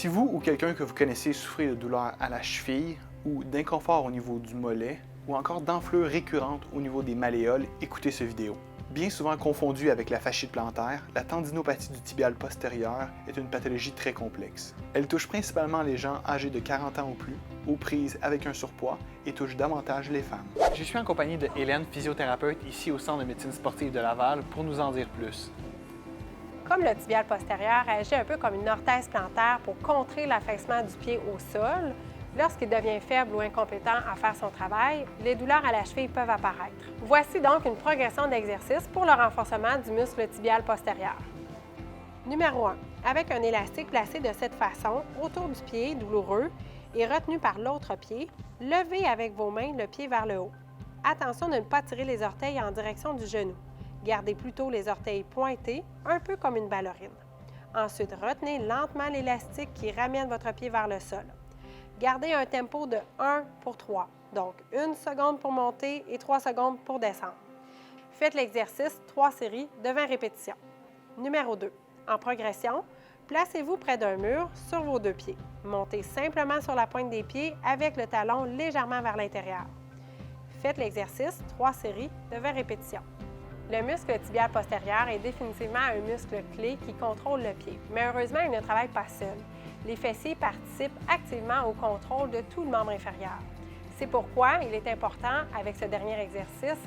Si vous ou quelqu'un que vous connaissez souffrez de douleurs à la cheville ou d'inconfort au niveau du mollet ou encore d'enflures récurrentes au niveau des malléoles, écoutez cette vidéo. Bien souvent confondue avec la fasciite plantaire, la tendinopathie du tibial postérieur est une pathologie très complexe. Elle touche principalement les gens âgés de 40 ans ou plus, aux prises avec un surpoids et touche davantage les femmes. Je suis en compagnie de Hélène, physiothérapeute ici au Centre de médecine sportive de Laval, pour nous en dire plus. Comme le tibial postérieur agit un peu comme une orthèse plantaire pour contrer l'affaissement du pied au sol, lorsqu'il devient faible ou incompétent à faire son travail, les douleurs à la cheville peuvent apparaître. Voici donc une progression d'exercice pour le renforcement du muscle tibial postérieur. Numéro 1. Avec un élastique placé de cette façon autour du pied douloureux et retenu par l'autre pied, levez avec vos mains le pied vers le haut. Attention de ne pas tirer les orteils en direction du genou. Gardez plutôt les orteils pointés, un peu comme une ballerine. Ensuite, retenez lentement l'élastique qui ramène votre pied vers le sol. Gardez un tempo de 1 pour 3, donc 1 seconde pour monter et 3 secondes pour descendre. Faites l'exercice 3 séries de 20 répétitions. Numéro 2. En progression, placez-vous près d'un mur sur vos deux pieds. Montez simplement sur la pointe des pieds avec le talon légèrement vers l'intérieur. Faites l'exercice 3 séries de 20 répétitions. Le muscle tibial postérieur est définitivement un muscle clé qui contrôle le pied, mais heureusement, il ne travaille pas seul. Les fessiers participent activement au contrôle de tout le membre inférieur. C'est pourquoi il est important, avec ce dernier exercice,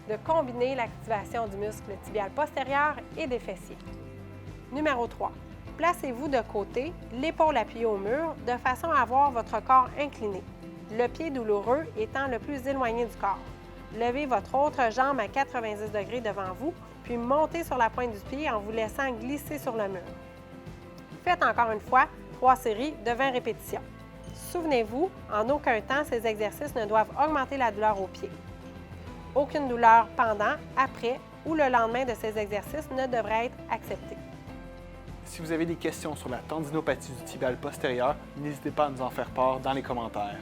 de combiner l'activation du muscle tibial postérieur et des fessiers. Numéro 3. Placez-vous de côté, l'épaule appuyée au mur, de façon à avoir votre corps incliné, le pied douloureux étant le plus éloigné du corps. Levez votre autre jambe à 90 degrés devant vous, puis montez sur la pointe du pied en vous laissant glisser sur le mur. Faites encore une fois 3 séries de 20 répétitions. Souvenez-vous, en aucun temps, ces exercices ne doivent augmenter la douleur au pied. Aucune douleur pendant, après ou le lendemain de ces exercices ne devrait être acceptée. Si vous avez des questions sur la tendinopathie du tibial postérieur, n'hésitez pas à nous en faire part dans les commentaires.